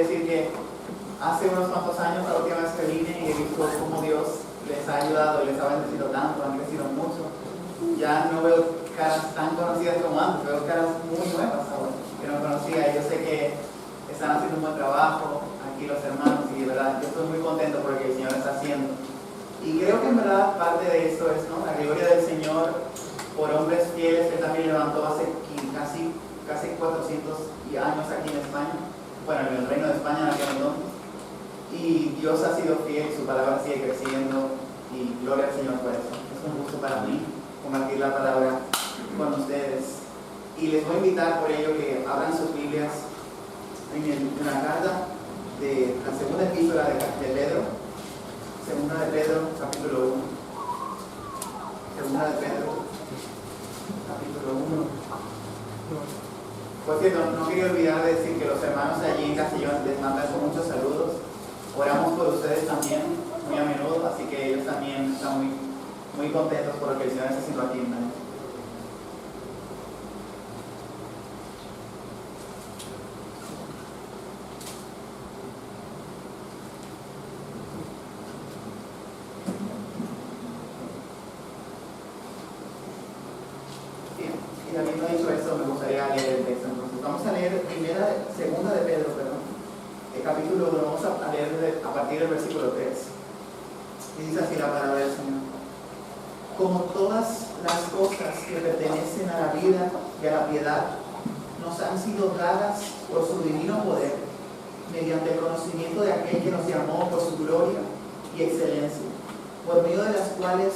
decir que hace unos cuantos años, la última vez que vine, y he visto cómo Dios les ha ayudado, les ha bendecido tanto, han crecido mucho. Ya no veo caras tan conocidas como antes, veo caras muy nuevas ahora, que no conocía. Yo sé que están haciendo un buen trabajo aquí los hermanos, y de verdad yo estoy muy contento por lo que el Señor está haciendo. Y creo que en verdad parte de esto es, ¿no?, la gloria del Señor por hombres fieles que también levantó hace casi 400 años aquí en España, bueno, en el reino de España en aquel entonces. Y Dios ha sido fiel, su palabra sigue creciendo, y gloria al Señor por eso. Es un gusto para mí compartir la palabra con ustedes. Y les voy a invitar por ello que abran sus Biblias en la carta de la segunda epístola de Pedro, segunda de Pedro, capítulo 1. Segunda de Pedro, capítulo 1. Por cierto, no quería olvidar de decir que los hermanos de allí en Castellón les mandan con muchos saludos. Oramos por ustedes también, muy a menudo, así que ellos también están muy contentos por lo que el Señor está haciendo aquí en México. Y habiendo dicho eso, me gustaría leer el texto. Entonces, vamos a leer segunda de Pedro, el capítulo 1, vamos a leer a partir del versículo 3. Y dice así la palabra del Señor: como todas las cosas que pertenecen a la vida y a la piedad nos han sido dadas por su divino poder, mediante el conocimiento de aquel que nos llamó por su gloria y excelencia, por medio de las cuales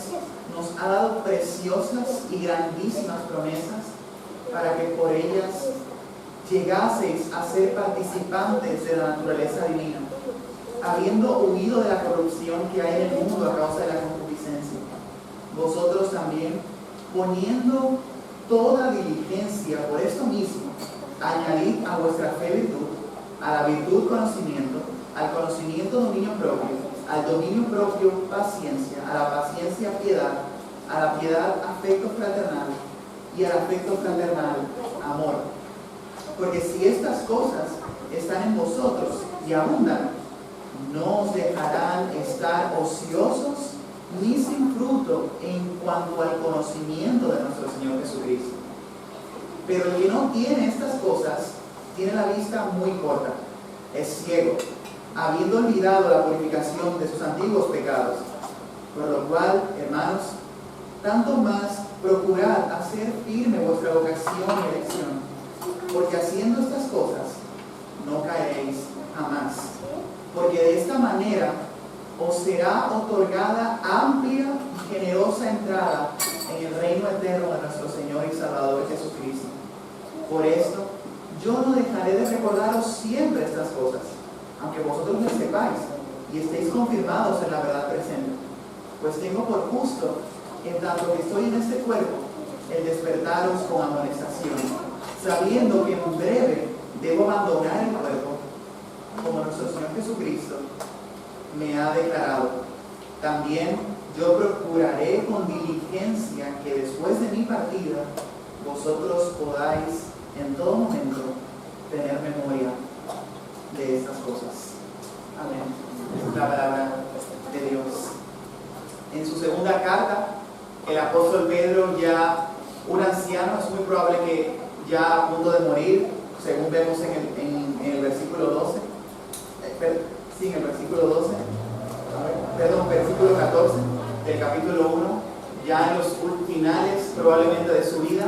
nos ha dado preciosas y grandísimas promesas, para que por ellas llegaseis a ser participantes de la naturaleza divina, habiendo huido de la corrupción que hay en el mundo a causa de la concupiscencia. Vosotros también, poniendo toda diligencia por esto mismo, añadid a vuestra fe virtud, a la virtud conocimiento, al conocimiento dominio propio, al dominio propio paciencia, a la paciencia piedad, a la piedad afecto fraternal, y al afecto fraternal amor. Porque si estas cosas están en vosotros y abundan, no os dejarán estar ociosos ni sin fruto en cuanto al conocimiento de nuestro Señor Jesucristo. Pero el que no tiene estas cosas tiene la vista muy corta, es ciego, habiendo olvidado la purificación de sus antiguos pecados. Por lo cual, hermanos, tanto más procurad hacer firme vuestra vocación y elección, porque haciendo estas cosas no caeréis jamás. Porque de esta manera os será otorgada amplia y generosa entrada en el reino eterno de nuestro Señor y Salvador Jesucristo. Por esto, yo no dejaré de recordaros siempre estas cosas, aunque vosotros las sepáis y estéis confirmados en la verdad presente. Pues tengo por justo, en tanto que estoy en este cuerpo, el despertaros con amonestación, sabiendo que en breve debo abandonar el cuerpo, como nuestro Señor Jesucristo me ha declarado. También yo procuraré con diligencia que después de mi partida vosotros podáis en todo momento tener memoria de estas cosas. Amén. Esta es la palabra de Dios. En su segunda carta, el apóstol Pedro, ya un anciano, es muy probable que ya a punto de morir, según vemos en el versículo 12, en el versículo 12, versículo 14 del capítulo 1, ya en los finales probablemente de su vida,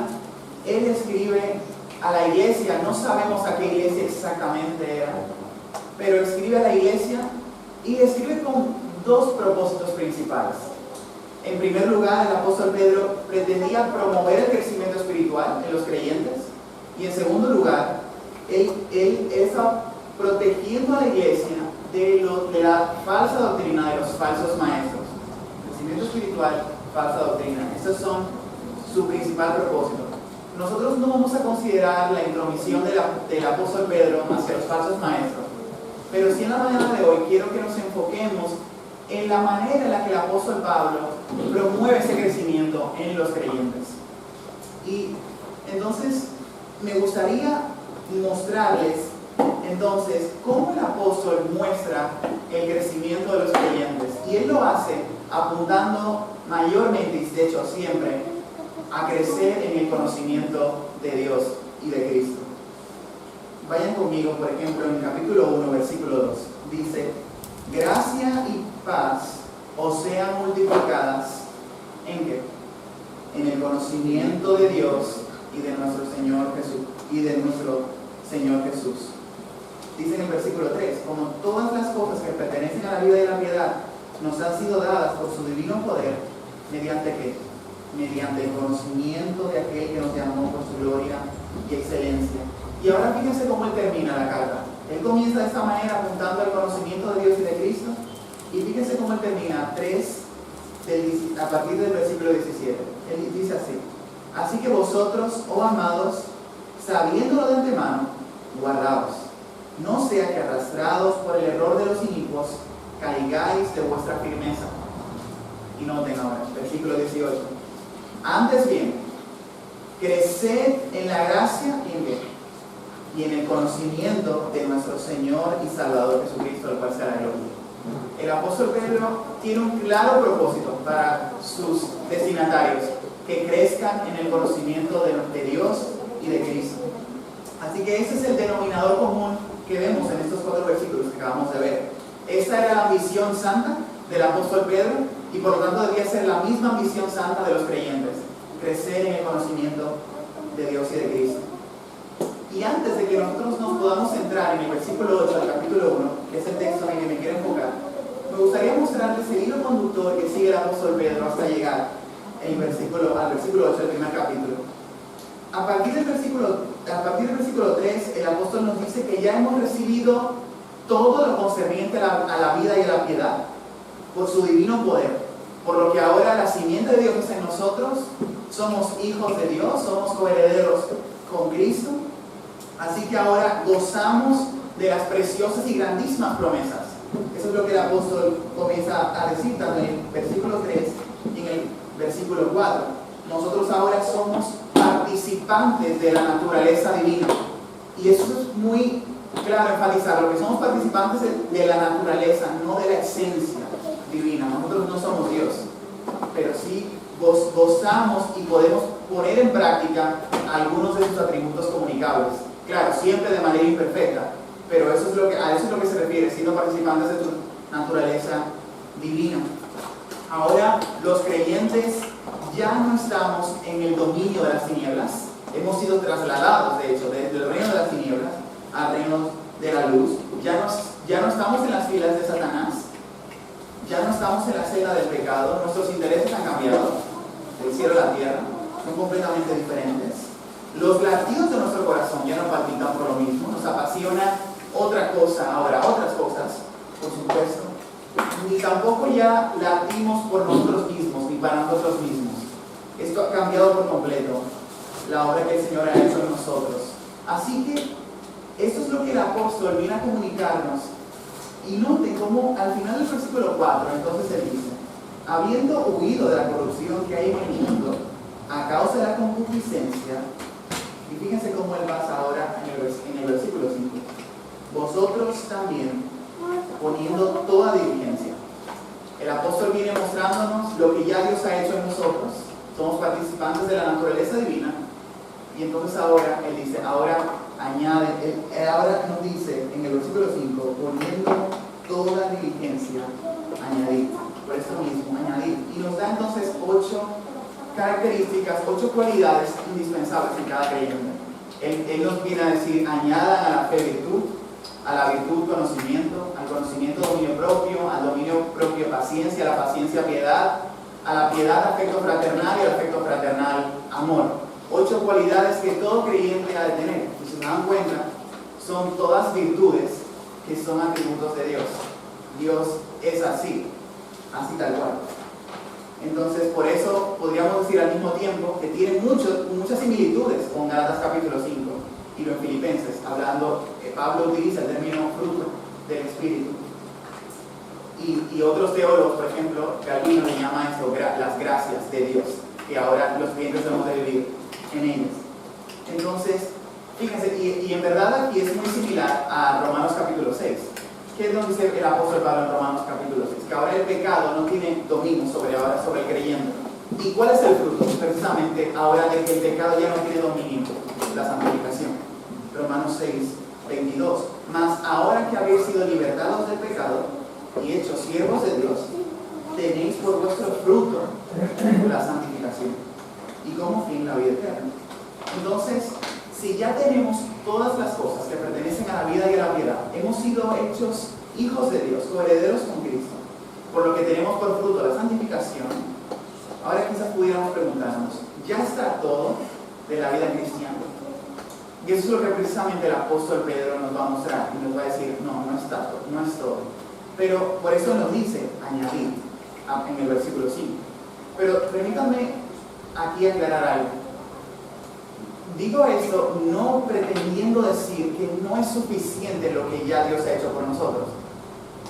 él escribe a la iglesia, no sabemos a qué iglesia exactamente era, pero escribe a la iglesia y escribe con dos propósitos principales. En primer lugar, el apóstol Pedro pretendía promover el crecimiento espiritual en los creyentes, y en segundo lugar, él está protegiendo a la iglesia de la falsa doctrina de los falsos maestros. Crecimiento espiritual, falsa doctrina. Esos son su principal propósito. Nosotros no vamos a considerar la intromisión del apóstol Pedro hacia los falsos maestros, pero sí en la mañana de hoy quiero que nos enfoquemos en la manera en la que el apóstol Pablo promueve ese crecimiento en los creyentes. Y entonces me gustaría mostrarles Entonces, ¿cómo el apóstol muestra el crecimiento de los creyentes? Y él lo hace apuntando mayormente, y de hecho siempre, a crecer en el conocimiento de Dios y de Cristo. Vayan conmigo, por ejemplo, en el capítulo 1, versículo 2. Dice: gracia y paz os sean multiplicadas. ¿En qué? En el conocimiento de Dios y de nuestro Señor Jesús. Dice en el versículo 3: como todas las cosas que pertenecen a la vida y a la piedad nos han sido dadas por su divino poder, ¿mediante qué? Mediante el conocimiento de aquel que nos llamó por su gloria y excelencia. Y ahora fíjense cómo él termina la carta. Él comienza de esta manera apuntando al conocimiento de Dios y de Cristo, y fíjense cómo él termina a partir del versículo 17. Él dice así: así que vosotros, oh amados, sabiéndolo de antemano, guardaos, no sea que arrastrados por el error de los inicuos, caigáis de vuestra firmeza. Y noten ahora, versículo 18: antes bien, creced en la gracia y en qué? Y en el conocimiento de nuestro Señor y Salvador Jesucristo, al cual sea la gloria. El apóstol Pedro tiene un claro propósito para sus destinatarios: que crezcan en el conocimiento de Dios y de Cristo. Así que ese es el denominador común que vemos en estos 4 versículos que acabamos de ver. Esta era la ambición santa del apóstol Pedro, y por lo tanto debía ser la misma ambición santa de los creyentes: crecer en el conocimiento de Dios y de Cristo. Y antes de que nosotros nos podamos centrar en el versículo 8 del capítulo 1, que es el texto en el que me quiero enfocar, me gustaría mostrarles el hilo conductor que sigue el apóstol Pedro hasta llegar al versículo 8 del primer capítulo. A partir del versículo 3, el apóstol nos dice que ya hemos recibido todo lo concerniente a la vida y a la piedad por su divino poder, por lo que ahora la simiente de Dios es en nosotros, somos hijos de Dios, somos coherederos con Cristo. Así que ahora gozamos de las preciosas y grandísimas promesas. Eso es lo que el apóstol comienza a decir tanto en el versículo 3 y en el versículo 4. Nosotros ahora somos participantes de la naturaleza divina. Y eso es muy claro enfatizarlo, que somos participantes de la naturaleza, no de la esencia divina. Nosotros no somos Dios, pero sí gozamos y podemos poner en práctica algunos de sus atributos comunicables. Claro, siempre de manera imperfecta, pero a eso es lo que se refiere, siendo participantes de su naturaleza divina. Ahora, los creyentes ya no estamos en el dominio de las tinieblas. Hemos sido trasladados, de hecho, desde el reino de las tinieblas al reino de la luz. Ya no estamos en las filas de Satanás. Ya no estamos en la celda del pecado. Nuestros intereses han cambiado del cielo a la tierra. Son completamente diferentes. Los latidos de nuestro corazón ya no palpitan por lo mismo. Nos apasiona otra cosa ahora, otras cosas, por supuesto. Ni tampoco ya latimos por nosotros mismos, ni para nosotros mismos. Esto ha cambiado por completo la obra que el Señor ha hecho en nosotros. Así que esto es lo que el apóstol viene a comunicarnos. Y noten cómo al final del versículo 4, entonces él dice: habiendo huido de la corrupción que hay en el mundo a causa de la concupiscencia. Y fíjense cómo él pasa ahora en el versículo 5. Vosotros también, poniendo toda diligencia. El apóstol viene mostrándonos lo que ya Dios ha hecho en nosotros. Somos participantes de la naturaleza divina. Y entonces ahora él dice, ahora nos dice en el versículo 5, poniendo toda diligencia, añadir. Por eso mismo, añadir. Y nos da entonces 8 características, 8 cualidades indispensables en cada creyente. Él nos viene a decir: añadan a la fe virtud, a la virtud conocimiento, al conocimiento dominio propio, al dominio propio paciencia, a la paciencia piedad, a la piedad afecto fraternal y al afecto fraternal amor. 8 cualidades que todo creyente ha de tener. Y si se dan cuenta, son todas virtudes que son atributos de Dios. Dios es así tal cual. Entonces, por eso podríamos decir al mismo tiempo que tiene muchas similitudes con Gálatas capítulo 5 y lo en Filipenses, Pablo utiliza el término fruto del Espíritu. Y otros teólogos, por ejemplo, Calvino le llama esto las gracias de Dios, que ahora los creyentes debemos de vivir en ellas. Entonces, Fíjense, y en verdad aquí es muy similar a Romanos capítulo 6. ¿Qué es lo que dice el apóstol Pablo en Romanos capítulo 6? Que ahora el pecado no tiene dominio sobre el creyente. ¿Y cuál es el fruto? Precisamente ahora de que el pecado ya no tiene dominio, la santificación. Romanos 6, 22. Mas ahora que habéis sido libertados del pecado y hechos siervos de Dios, tenéis por vuestro fruto la santificación y como fin la vida eterna. Entonces, si ya tenemos todas las cosas que pertenecen a la vida y a la piedad, hemos sido hechos hijos de Dios, coherederos con Cristo, por lo que tenemos por fruto la santificación, ahora quizás pudiéramos preguntarnos, ¿ya está todo de la vida cristiana? Y eso es lo que precisamente el apóstol Pedro nos va a mostrar y nos va a decir, no está todo, no es todo. Pero por eso nos dice, añadir, en el versículo 5. Pero permítanme aquí aclarar algo. Digo esto no pretendiendo decir que no es suficiente lo que ya Dios ha hecho por nosotros.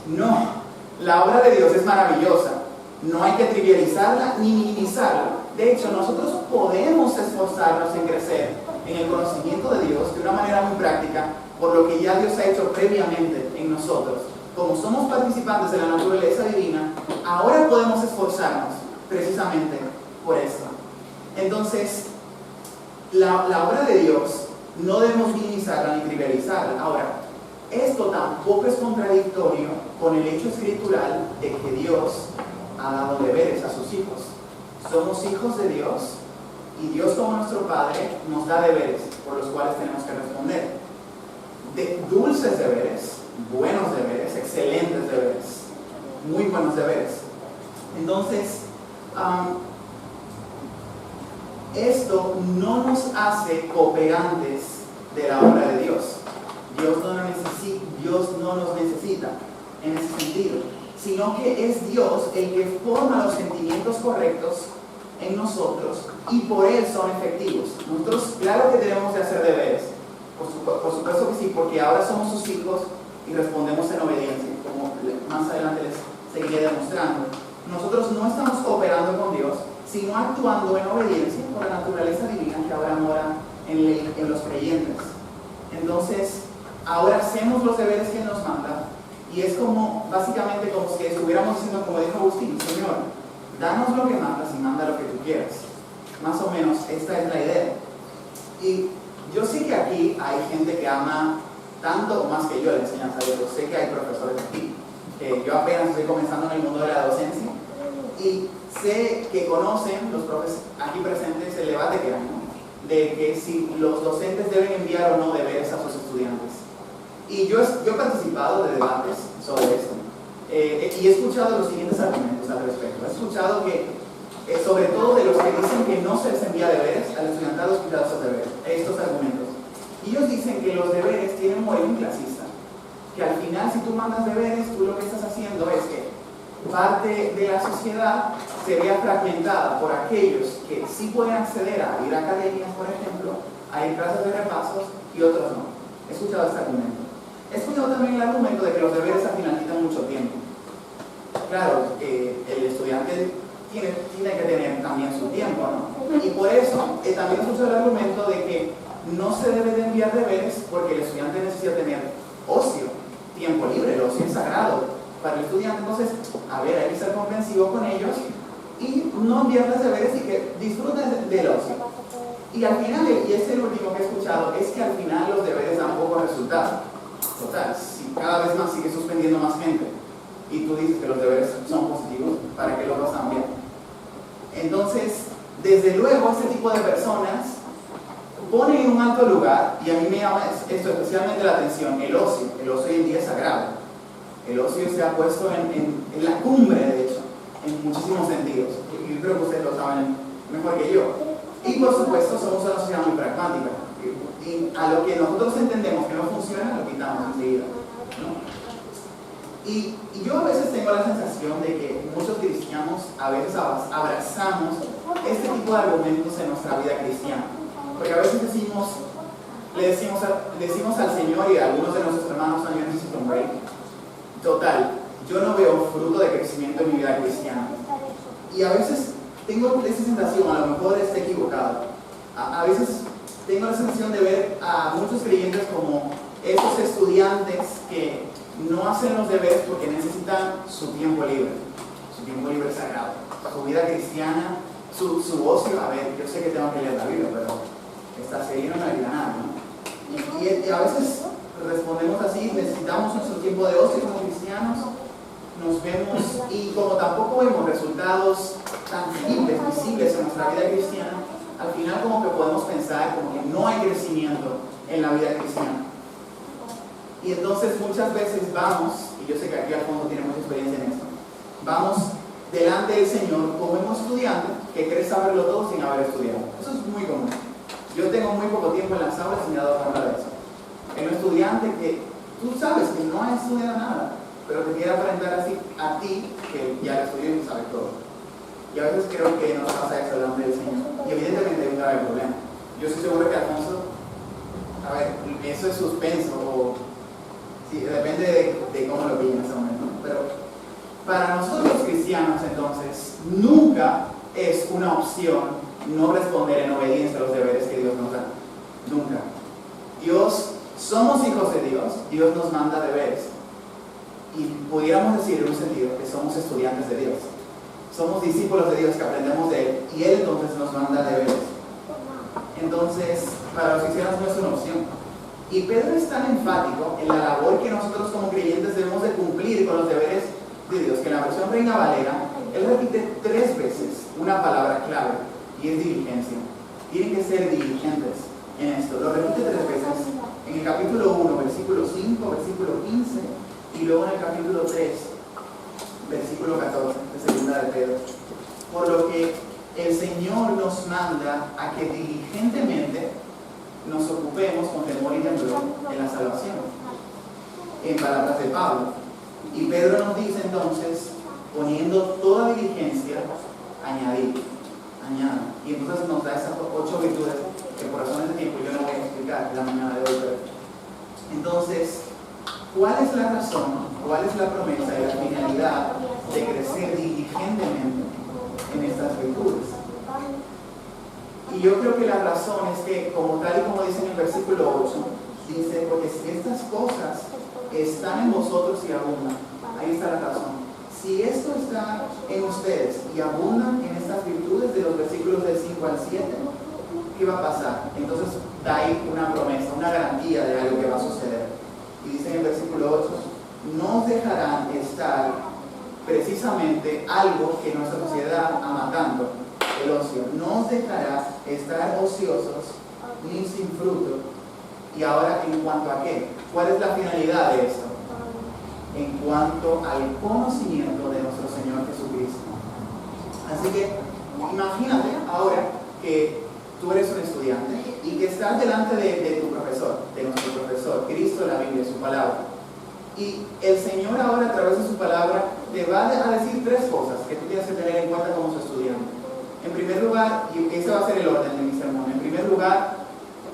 No, la obra de Dios es maravillosa. No hay que trivializarla ni minimizarla. De hecho, nosotros podemos esforzarnos en crecer en el conocimiento de Dios de una manera muy práctica por lo que ya Dios ha hecho previamente en nosotros. Como somos participantes de la naturaleza divina, ahora podemos esforzarnos precisamente por esto. Entonces, la obra de Dios no debemos minimizarla ni trivializarla. Ahora, esto tampoco es contradictorio con el hecho escritural de que Dios ha dado deberes a sus hijos. Somos hijos de Dios y Dios, como nuestro Padre, nos da deberes por los cuales tenemos que responder. De dulces deberes, buenos deberes, excelentes deberes, muy buenos deberes. Entonces, esto no nos hace cooperantes de la obra de Dios. Dios no nos necesita en ese sentido, sino que es Dios el que forma los sentimientos correctos en nosotros y por él son efectivos. Nosotros, claro que tenemos que hacer deberes, por supuesto que sí, porque ahora somos sus hijos y respondemos en obediencia, como más adelante les seguiré demostrando. Nosotros no estamos cooperando con Dios, sino actuando en obediencia por la naturaleza divina que ahora mora en los creyentes. Entonces, ahora hacemos los deberes que Él nos manda, y es como, básicamente, como si estuviéramos diciendo, como dijo Agustín, Señor, danos lo que mandas y manda lo que tú quieras. Más o menos, esta es la idea. Y yo sé que aquí hay gente que ama tanto o más que yo la enseñanza de Dios. Sé que hay profesores aquí. Yo apenas estoy comenzando en el mundo de la docencia y sé que conocen los profes aquí presentes el debate que hay, ¿no? De que si los docentes deben enviar o no deberes a sus estudiantes. Y yo he participado de debates sobre esto y he escuchado los siguientes argumentos al respecto. He escuchado que, sobre todo de los que dicen que no se les envía deberes al estudiantado, escuchado estos deberes, estos argumentos. Y ellos dicen que los deberes tienen un origen clasista, que al final, si tú mandas deberes, tú lo que estás haciendo es que parte de la sociedad se vea fragmentada por aquellos que sí pueden acceder a ir a academias, por ejemplo, a ir a clases de repasos, y otros no. He escuchado este argumento. He escuchado también el argumento de que los deberes al final quitan mucho tiempo. Claro, el estudiante tiene que tener también su tiempo, ¿no? Y por eso también he escuchado el argumento de que no se debe de enviar deberes porque el estudiante necesita tener ocio, tiempo libre. El ocio es sagrado para el estudiante. Entonces, hay que ser comprensivo con ellos y no enviarles deberes y que disfruten del ocio. Y al final, y este es el último que he escuchado, es que al final los deberes dan poco resultado. Total, si cada vez más sigue suspendiendo más gente y tú dices que los deberes son positivos, ¿para qué lo pasan bien? Entonces, desde luego, este tipo de personas ponen en un alto lugar, y a mí me llama esto especialmente la atención, el ocio. El ocio hoy en día es sagrado. El ocio se ha puesto en la cumbre, de hecho, en muchísimos sentidos. Y yo creo que ustedes lo saben mejor que yo. Y por supuesto, somos una sociedad muy pragmática. Y a lo que nosotros entendemos que no funciona, lo quitamos enseguida, ¿no? Y yo a veces tengo la sensación de que muchos cristianos a veces abrazamos este tipo de argumentos en nuestra vida cristiana. Porque a veces le decimos al Señor y a algunos de nuestros hermanos también necesitan break. Total, yo no veo fruto de crecimiento en mi vida cristiana. Y a veces tengo esa sensación, a lo mejor esté equivocado. A veces tengo la sensación de ver a muchos creyentes como esos estudiantes que no hacen los deberes porque necesitan su tiempo libre sagrado, su vida cristiana, su ocio. A ver, yo sé que tengo que leer la Biblia, pero esta serie no me ayuda nada, ¿no? Y a veces respondemos así: necesitamos nuestro tiempo de ocio como cristianos, nos vemos, y como tampoco vemos resultados tangibles, visibles en nuestra vida cristiana, al final como que podemos pensar como que no hay crecimiento en la vida cristiana. Y entonces muchas veces vamos, y yo sé que aquí al fondo tiene mucha experiencia en esto, vamos delante del Señor como un estudiante que cree saberlo todo sin haber estudiado. Eso es muy común. Yo tengo muy poco tiempo en las aulas y me he dado cuenta de eso. El estudiante que tú sabes que no ha estudiado nada, pero te quiere aparentar así a ti que ya lo estudió y sabe todo. Y a veces creo que nos pasa eso delante del Señor. Y evidentemente hay un grave problema. Yo estoy seguro que Alfonso, a ver, eso es suspenso, o sí, depende de cómo lo pillen en ese momento, ¿no? Pero para nosotros los cristianos, entonces, nunca es una opción no responder en obediencia a los deberes que Dios nos da. Nunca. Somos hijos de Dios, Dios nos manda deberes. Y pudiéramos decir en un sentido que somos estudiantes de Dios. Somos discípulos de Dios que aprendemos de Él, y Él entonces nos manda deberes. Entonces, para los cristianos no es una opción. Y Pedro es tan enfático en la labor que nosotros como creyentes debemos de cumplir con los deberes de Dios, que en la versión Reina Valera, él repite 3 veces una palabra clave, y es diligencia. Tienen que ser diligentes en esto. Lo repite 3 veces. En el capítulo 1, versículo 5, versículo 15, y luego en el capítulo 3, versículo 14, de segunda de Pedro. Por lo que el Señor nos manda a que diligentemente nos ocupemos con temor y temblor en la salvación, en palabras de Pablo. Y Pedro nos dice entonces, poniendo toda diligencia, añadir. Y entonces nos da esas 8 virtudes que por razones de tiempo yo no voy a explicar la mañana de hoy. Entonces, ¿cuál es la razón, cuál es la promesa y la finalidad de crecer diligentemente en estas virtudes? Y yo creo que la razón es que, como tal y como dice en el versículo 8, dice: porque si estas cosas están en vosotros y abundan. Ahí está la razón. Si esto está en ustedes y abundan en estas virtudes de los versículos del 5 al 7, ¿qué va a pasar? Entonces da ahí una promesa, una garantía de algo que va a suceder. Y dice en el versículo 8: no os dejarán estar precisamente algo que nuestra sociedad ama tanto, el ocio. No os dejará estar ociosos ni sin fruto. Y ahora, ¿en cuanto a qué? ¿Cuál es la finalidad de esto? En cuanto al conocimiento de nuestro Señor Jesucristo. Así que imagínate ahora que tú eres un estudiante y que estás delante de tu profesor, de nuestro profesor, Cristo, la Biblia, su palabra. Y el Señor ahora, a través de su palabra, te va a decir 3 cosas que tú tienes que tener en cuenta como su estudiante. En primer lugar, y ese va a ser el orden de mi sermón, en primer lugar,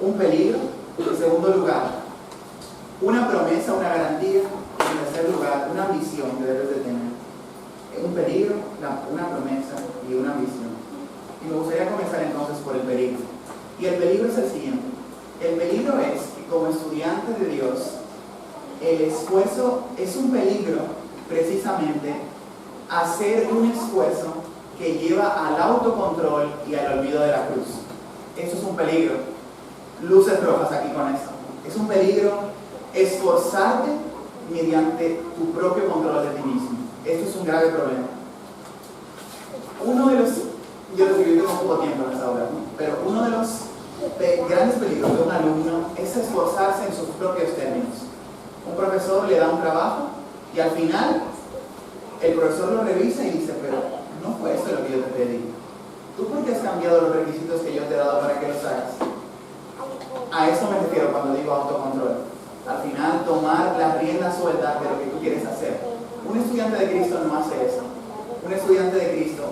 un peligro. En segundo lugar, una promesa, una garantía. En tercer lugar, una ambición que debes de tener. Un peligro, una promesa y una ambición. Y me gustaría comenzar entonces por el peligro. Y el peligro es el siguiente. El peligro es que como estudiante de Dios, el esfuerzo es un peligro precisamente hacer un esfuerzo que lleva al autocontrol y al olvido de la cruz. Eso es un peligro. Luces rojas aquí con esto. Es un peligro esforzarte mediante tu propio control de ti mismo. Esto es un grave problema. Uno de los, yo tengo poco tiempo en las aulas, ¿no? Pero uno de los grandes peligros de un alumno es esforzarse en sus propios términos. Un profesor le da un trabajo y al final el profesor lo revisa y dice: pero no fue esto lo que yo te pedí. ¿Tú por qué has cambiado los requisitos que yo te he dado para que los hagas? A eso me refiero cuando digo autocontrol. Al final, tomar las riendas sueltas de lo que tú quieres hacer. Un estudiante de Cristo no hace eso. Un estudiante de Cristo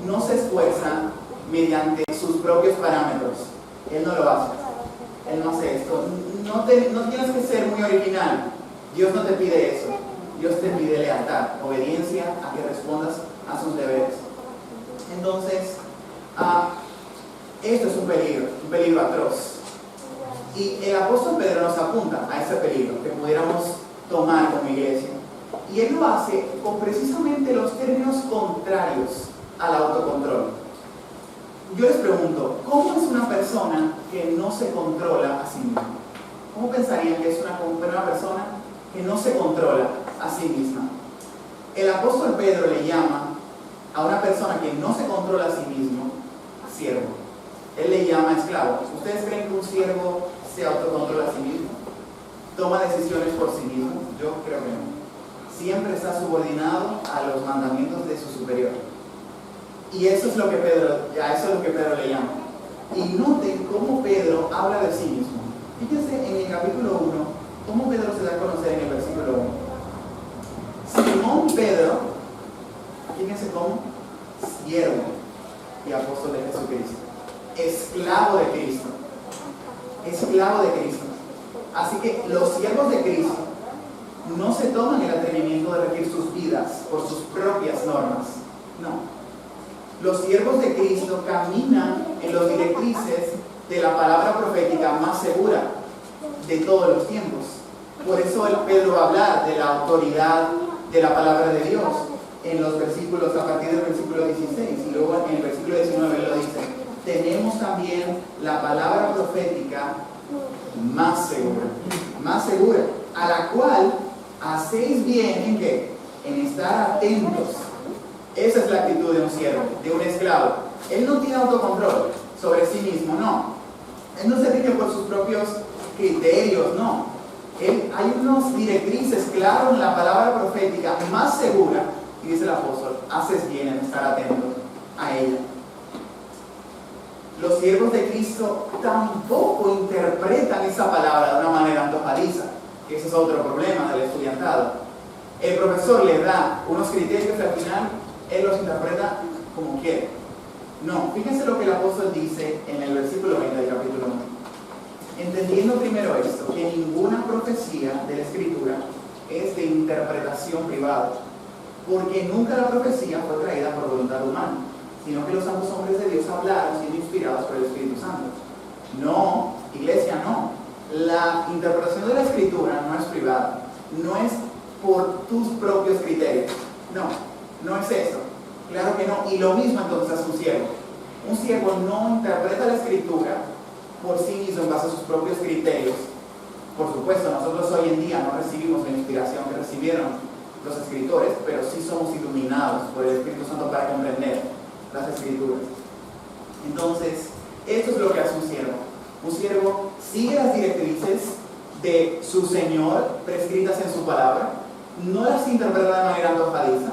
no se esfuerza mediante sus propios parámetros. Él no lo hace. Él no hace esto. No tienes que ser muy original. Dios no te pide eso. Dios te pide lealtad, obediencia a que respondas a sus deberes. Entonces, Esto es un peligro atroz. Y el apóstol Pedro nos apunta a ese peligro que pudiéramos tomar como iglesia. Y él lo hace con precisamente los términos contrarios al autocontrol. Yo les pregunto, ¿cómo es una persona que no se controla a sí misma? ¿Cómo pensarían que es una persona que no se controla a sí misma? El apóstol Pedro le llama a una persona que no se controla a sí mismo siervo. Él le llama esclavo. ¿Ustedes creen que un siervo se autocontrola a sí mismo? ¿Toma decisiones por sí mismo? Yo creo que no. Siempre está subordinado a los mandamientos de su superior. Y eso es lo que Pedro le llama. Y noten cómo Pedro habla de sí mismo. Fíjense en el capítulo 1, cómo Pedro se da a conocer en el versículo 1. Simón Pedro, fíjense cómo, siervo y apóstol de Jesucristo, esclavo de Cristo. Esclavo de Cristo. Así que los siervos de Cristo no se toman el atrevimiento de regir sus vidas por sus propias normas. No. Los siervos de Cristo caminan en los directrices de la palabra profética más segura de todos los tiempos. Por eso el Pedro va a hablar de la autoridad de la palabra de Dios en los versículos, a partir del versículo 16, y luego en el versículo 19 lo dice: tenemos también la palabra profética más segura, a la cual hacéis bien ¿en qué? En estar atentos. Esa es la actitud de un siervo, de un esclavo. Él no tiene autocontrol sobre sí mismo, no. Él no se rige por sus propios criterios, no. Hay unos directrices claros en la palabra profética más segura, y dice el apóstol, haces bien en estar atento a ella. Los siervos de Cristo tampoco interpretan esa palabra de una manera antojadiza, que ese es otro problema del estudiantado. El profesor le da unos criterios y al final él los interpreta como quiere. No, fíjense lo que el apóstol dice en el versículo 20 del capítulo 1. Entendiendo primero esto, que ninguna profecía de la Escritura es de interpretación privada, porque nunca la profecía fue traída por voluntad humana, sino que los santos hombres de Dios hablaron siendo inspirados por el Espíritu Santo. No, iglesia, no. La interpretación de la Escritura no es privada, no es por tus propios criterios. No es eso. Claro que no. Y lo mismo entonces hace un siervo. Un siervo no interpreta la Escritura por sí mismo en base a sus propios criterios. Por supuesto, nosotros hoy en día no recibimos la inspiración que recibieron los escritores, pero sí somos iluminados por el Espíritu Santo para comprender las Escrituras. Entonces, esto es lo que hace un siervo. Un siervo sigue las directrices de su Señor prescritas en su palabra, no las interpreta de manera antojadiza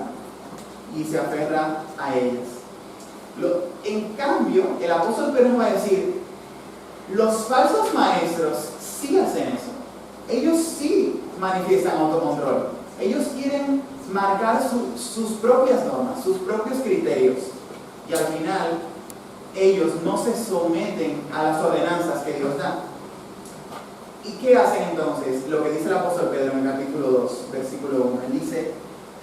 y se aferra a ellas. En cambio, el apóstol Pedro va a decir, los falsos maestros sí hacen eso. Ellos sí manifiestan autocontrol. Ellos quieren marcar sus propias normas, sus propios criterios. Y al final, ellos no se someten a las ordenanzas que Dios da. ¿Y qué hacen entonces? Lo que dice el apóstol Pedro en el capítulo 2, versículo 1. Él dice,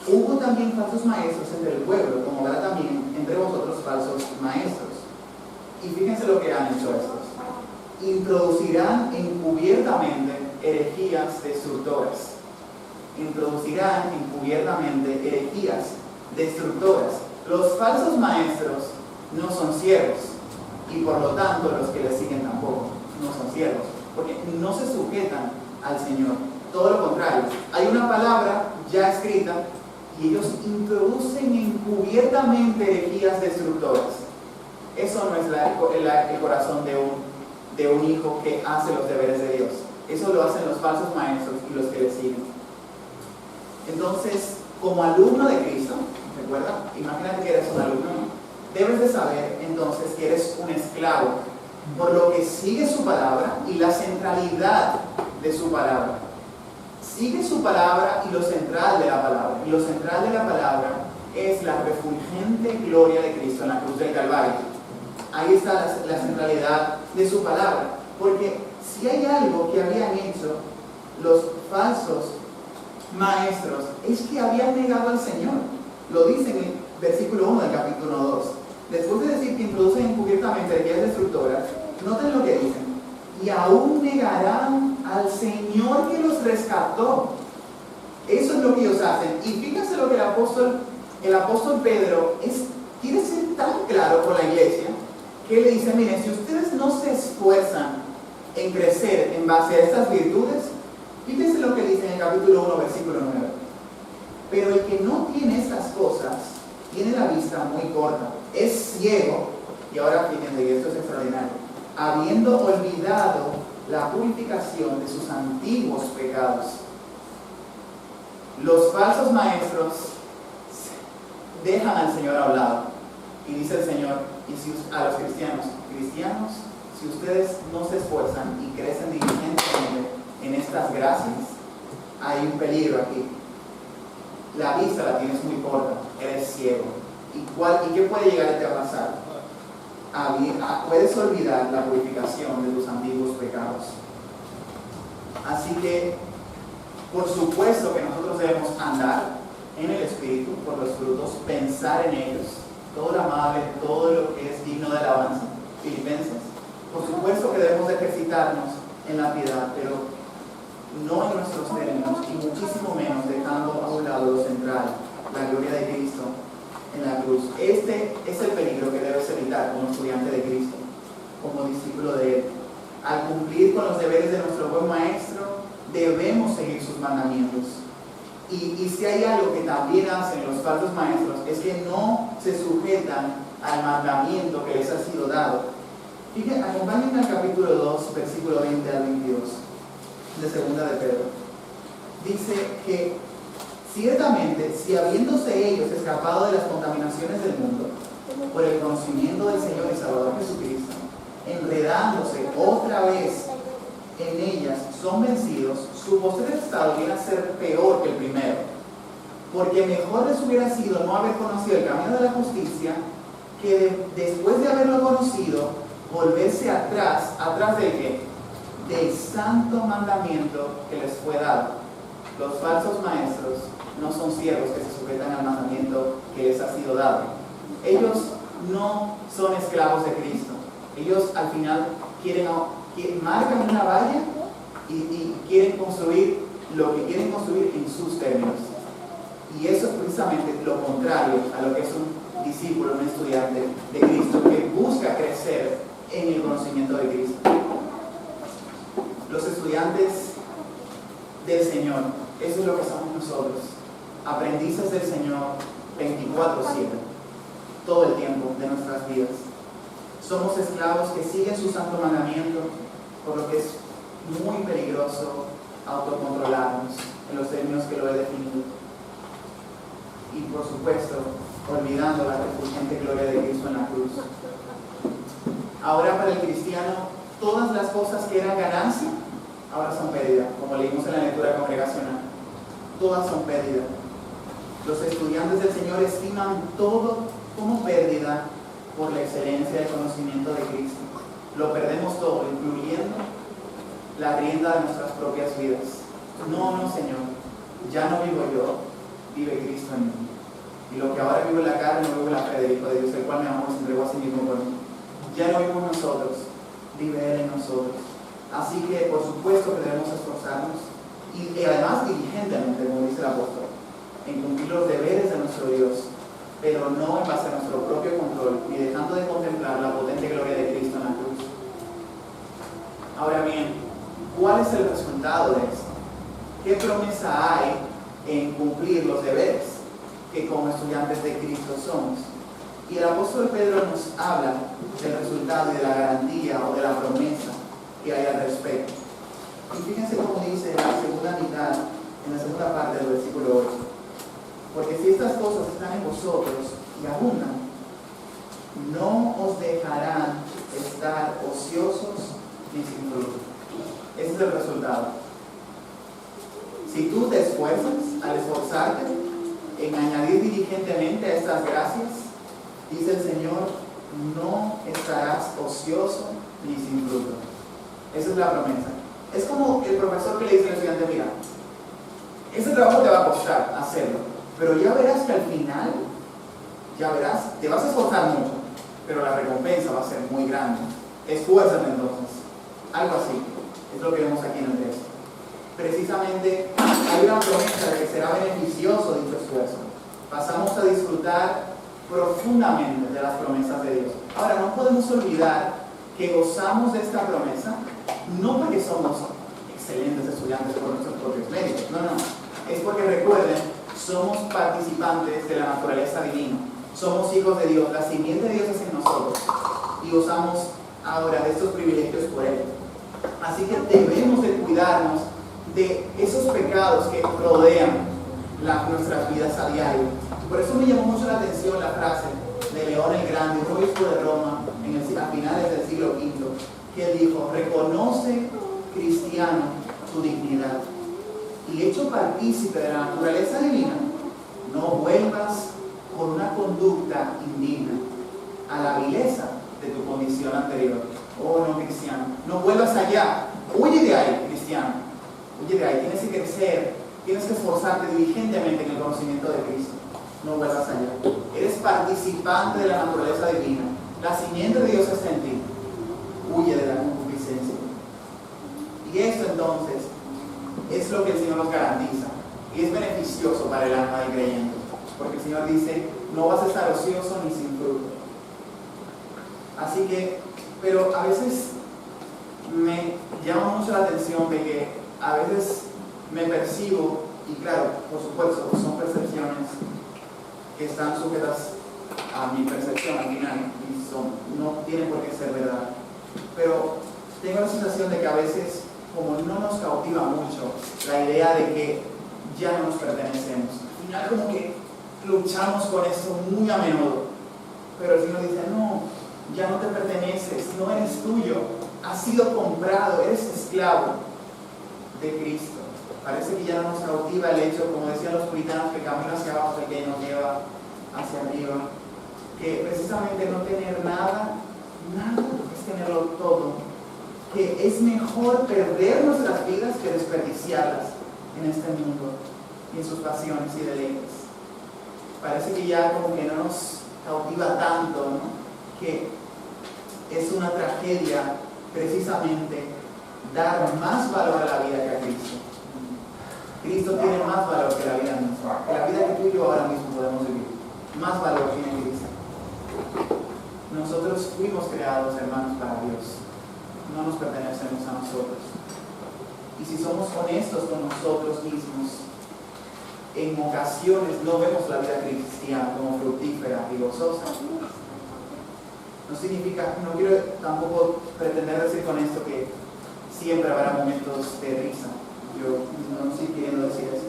hubo también falsos maestros entre el pueblo, como habrá también entre vosotros falsos maestros. Y fíjense lo que han hecho estos. Introducirán encubiertamente herejías destructoras. Introducirán encubiertamente herejías destructoras. Los falsos maestros no son siervos, y por lo tanto los que les siguen tampoco no son siervos, porque no se sujetan al Señor. Todo lo contrario, hay una palabra ya escrita y ellos introducen encubiertamente herejías destructoras. Eso no es el corazón de un hijo que hace los deberes de Dios. Eso lo hacen los falsos maestros y los que le siguen. Entonces, como alumno de Cristo, ¿recuerda? Imagínate que eres un alumno, debes de saber entonces que eres un esclavo, por lo que sigue su palabra y la centralidad de su palabra. Sigue su palabra y lo central de la palabra. Y lo central de la palabra es la refulgente gloria de Cristo en la cruz del Calvario. Ahí está la centralidad de su palabra. Porque si hay algo que habían hecho los falsos maestros, es que habían negado al Señor. Lo dice en el versículo 1 del capítulo 2. después de decir que introducen encubiertamente herejías destructoras, noten lo que dicen. Y aún negarán al Señor que los rescató. Eso es lo que ellos hacen. Y fíjense lo que el apóstol Pedro quiere ser tan claro con la iglesia, que le dice, miren, si ustedes no se esfuerzan en crecer en base a estas virtudes, fíjense lo que dice en el capítulo 1, versículo 9. Pero el que no tiene estas cosas, tiene la vista muy corta, es ciego, y ahora fíjense, y esto es extraordinario, habiendo olvidado la purificación de sus antiguos pecados. Los falsos maestros dejan al Señor a un lado, y dice el Señor, y a los cristianos, si ustedes no se esfuerzan y crecen diligentemente en estas gracias, hay un peligro aquí. La vista la tienes muy corta, eres ciego. ¿Y qué puede llegarte a pasar? Puedes olvidar la purificación de tus antiguos pecados. Así que, por supuesto que nosotros debemos andar en el Espíritu por los frutos, pensar en ellos, todo lo amable, todo lo que es digno de alabanza. Filipenses. Por supuesto que debemos ejercitarnos en la piedad, pero no en nuestros términos, y muchísimo menos dejando a un lado lo central, la gloria de Cristo en la cruz. Este es el peligro que debes evitar como estudiante de Cristo, como discípulo de Él. Al cumplir con los deberes de nuestro buen Maestro, debemos seguir sus mandamientos. Y si hay algo que también hacen los falsos maestros, es que no se sujetan al mandamiento que les ha sido dado. Fíjense, acompáñenme al capítulo 2, versículo 20 al 22, de segunda de Pedro. Dice que ciertamente, si habiéndose ellos escapado de las contaminaciones del mundo, por el conocimiento del Señor y Salvador Jesucristo, enredándose otra vez en ellas, son vencidos, su postrer estado viene a ser peor que el primero, porque mejor les hubiera sido no haber conocido el camino de la justicia, que después de haberlo conocido, volverse atrás ¿de qué? Del santo mandamiento que les fue dado. Los falsos maestros no son siervos que se sujetan al mandamiento que les ha sido dado. Ellos no son esclavos de Cristo. Ellos al final marcan una valla y quieren construir lo que quieren construir en sus términos. Y eso es precisamente lo contrario a lo que es un discípulo, un estudiante de Cristo, que busca crecer en el conocimiento de Cristo. Los estudiantes del Señor, eso es lo que somos nosotros, aprendices del Señor 24/7, todo el tiempo de nuestras vidas. Somos esclavos que siguen su santo mandamiento, por lo que es muy peligroso autocontrolarnos en los términos que lo he definido. Y por supuesto, olvidando la refulgente gloria de Cristo en la cruz. Ahora para el cristiano, todas las cosas que eran ganancia, ahora son pérdida, como leímos en la lectura congregacional. Todas son pérdida. Los estudiantes del Señor estiman todo como pérdida por la excelencia del conocimiento de Cristo. Lo perdemos todo, incluyendo la rienda de nuestras propias vidas. No, Señor, ya no vivo yo, vive Cristo en mí. Y lo que ahora vivo en la carne, no vivo en la fe del Hijo de Dios, el cual me amó y se entregó a sí mismo por mí. Ya no vivimos nosotros, vive Él en nosotros. Así que, por supuesto que debemos esforzarnos, y además diligentemente, como dice el apóstol, en cumplir los deberes de nuestro Dios, pero no en base a nuestro propio control, ni dejando de contemplar la potente gloria de Cristo en la cruz. Ahora bien, ¿cuál es el resultado de esto? ¿Qué promesa hay en cumplir los deberes que como estudiantes de Cristo somos? Y el apóstol Pedro nos habla del resultado y de la garantía o de la promesa que hay al respecto. Y fíjense cómo dice en la segunda mitad, en la segunda parte del versículo 8. Porque si estas cosas están en vosotros y abundan, no os dejarán estar ociosos ni sin fruto. Ese es el resultado. Si tú te esfuerzas al esforzarte en añadir diligentemente a estas gracias, dice el Señor, no estarás ocioso ni sin fruto. Esa es la promesa. Es como el profesor que le dice al estudiante, mira, este trabajo te va a costar hacerlo, pero ya verás que al final, ya verás, te vas a esforzar mucho, pero la recompensa va a ser muy grande. Esfuérzate entonces. Algo así. Es lo que vemos aquí en el texto. Precisamente hay una promesa de que será beneficioso dicho esfuerzo. Pasamos a disfrutar profundamente de las promesas de Dios. Ahora, no podemos olvidar que gozamos de esta promesa no porque somos excelentes estudiantes por nuestros propios méritos, no, es porque recuerden, somos participantes de la naturaleza divina, somos hijos de Dios, la simiente de Dios es en nosotros y gozamos ahora de estos privilegios por Él. Así que debemos de cuidarnos de esos pecados que rodean nuestras vidas a diario. Por eso me llamó mucho la atención la frase de León el Grande, un obispo de Roma a finales del siglo V, que él dijo: reconoce, cristiano, tu dignidad y hecho partícipe de la naturaleza divina, no vuelvas por una conducta indigna a la vileza de tu condición anterior. Oh no, cristiano, no vuelvas allá, huye de ahí, cristiano, huye de ahí. Tienes que crecer, tienes que esforzarte diligentemente en el conocimiento de Cristo. No vuelvas allá. Eres participante de la naturaleza divina. La simiente de Dios está en ti. Huye de la concupiscencia. Y esto entonces es lo que el Señor nos garantiza. Y es beneficioso para el alma del creyente. Porque el Señor dice: no vas a estar ocioso ni sin fruto. Así que, pero a veces me llama mucho la atención de que a veces me percibo, y claro, por supuesto, son percepciones que están sujetas a mi percepción al final y no tienen por qué ser verdad, pero tengo la sensación de que a veces, como no nos cautiva mucho la idea de que ya no nos pertenecemos, al final como que luchamos con esto muy a menudo, pero el Señor dice: no, ya no te perteneces, no eres tuyo, has sido comprado, eres esclavo de Cristo. Parece que ya no nos cautiva el hecho, como decían los puritanos, que el camino hacia abajo es el que nos lleva hacia arriba, que precisamente no tener nada es tenerlo todo, que es mejor perder nuestras vidas que desperdiciarlas en este mundo y en sus pasiones y deleites. Parece que ya como que no nos cautiva tanto, ¿no? Que es una tragedia precisamente dar más valor a la vida que a Cristo. Cristo tiene más valor que la vida misma, que la vida que tú y yo ahora mismo podemos vivir. Más valor tiene Cristo. Nosotros fuimos creados, hermanos, para Dios. No nos pertenecemos a nosotros. Y si somos honestos con nosotros mismos, en ocasiones no vemos la vida cristiana como fructífera y gozosa. No significa, no quiero tampoco pretender decir con esto que siempre habrá momentos de risa. Yo no estoy queriendo decir eso.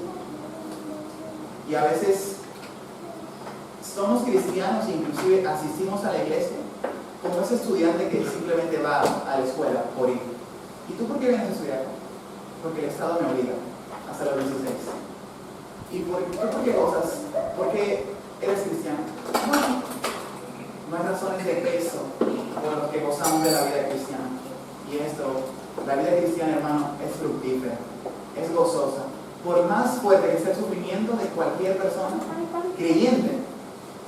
Y a veces somos cristianos e inclusive asistimos a la iglesia como ese estudiante que simplemente va a la escuela por ir. ¿Y tú por qué vienes a estudiar? Porque el Estado me obliga hasta los 16. ¿Y por qué cosas? ¿Por qué eres cristiano? No hay razones de peso por los que gozamos de la vida cristiana. Y esto, la vida cristiana, hermano, es fructífera, es gozosa. Por más fuerte que sea el sufrimiento de cualquier persona creyente,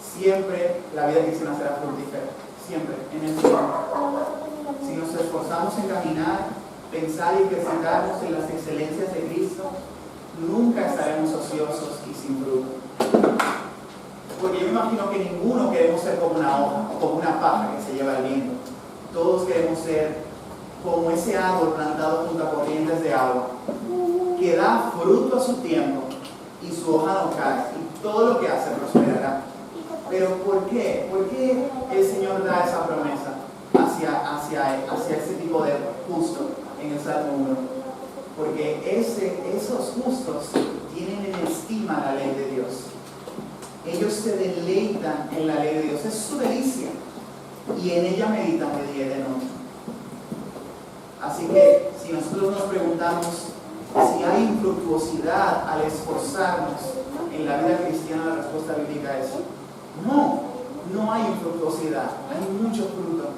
siempre la vida cristiana será fructífera. Siempre, en el Señor. Si nos esforzamos en caminar, pensar y ejercitarnos en las excelencias de Cristo, nunca estaremos ociosos y sin fruto. Porque yo me imagino que ninguno queremos ser como una hoja o como una paja que se lleva el viento. Todos queremos ser como ese árbol plantado junto a corrientes de agua, que da fruto a su tiempo y su hoja no cae, y todo lo que hace prosperará. Pero ¿por qué? ¿Por qué el Señor da esa promesa hacia ese tipo de justo en el Salmo 1? Porque esos justos tienen en estima la ley de Dios. Ellos se deleitan en la ley de Dios, es su delicia, y en ella meditan de día y de noche. Así que si nosotros nos preguntamos si hay infructuosidad al esforzarnos en la vida cristiana, la respuesta bíblica es no hay infructuosidad, hay mucho fruto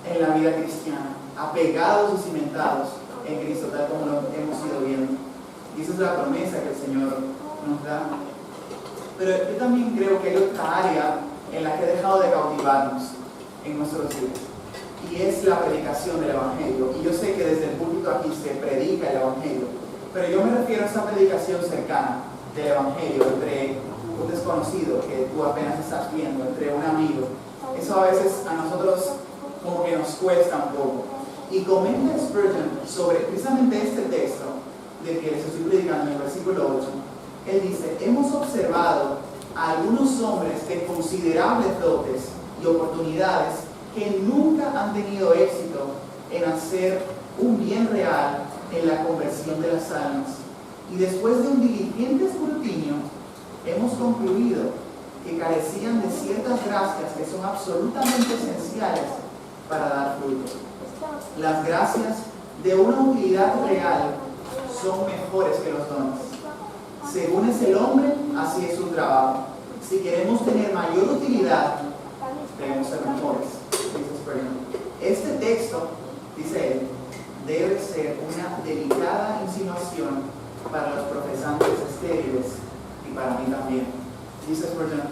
en la vida cristiana, apegados y cimentados en Cristo, tal como lo hemos ido viendo. Y esa es la promesa que el Señor nos da. Pero yo también creo que hay otra área en la que he dejado de cautivarnos, en nuestros días. Y es la predicación del Evangelio. Y yo sé que desde el púlpito aquí se predica el Evangelio, pero yo me refiero a esa predicación cercana del Evangelio entre un desconocido que tú apenas estás viendo, entre un amigo. Eso a veces a nosotros como que nos cuesta un poco. Y comenta Spurgeon sobre precisamente este texto del que les estoy predicando en el versículo 8. Él dice: hemos observado a algunos hombres de considerables dotes y oportunidades que nunca han tenido éxito en hacer un bien real en la conversión de las almas. Y después de un diligente escrutinio, hemos concluido que carecían de ciertas gracias que son absolutamente esenciales para dar fruto. Las gracias de una utilidad real son mejores que los dones. Según es el hombre, así es su trabajo. Si queremos tener mayor utilidad, debemos ser mejores. Este texto, dice él, debe ser una delicada insinuación para los profesantes estériles y para mí también. Dice Spurgeon: